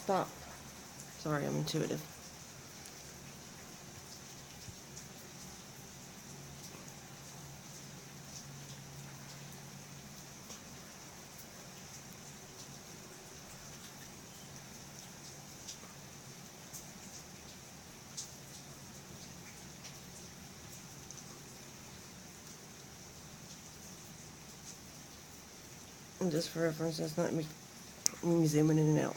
Stop. Sorry, I'm intuitive. And just for reference, that's not me zooming in and out.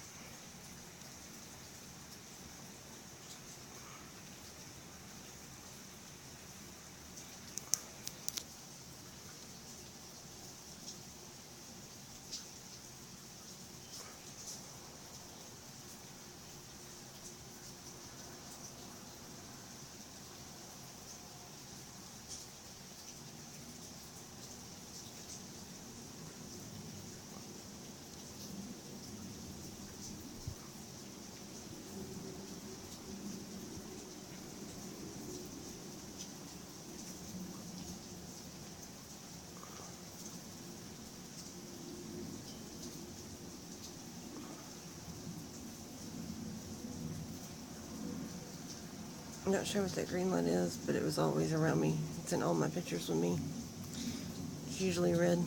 I'm not sure what that green light is, but it was always around me. It's in all my pictures with me. It's usually red.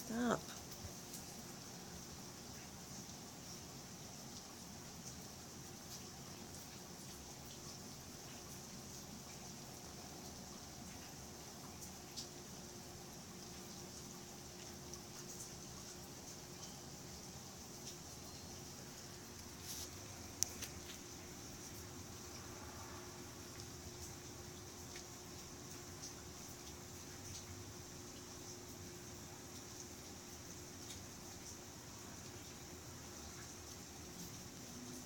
Stop.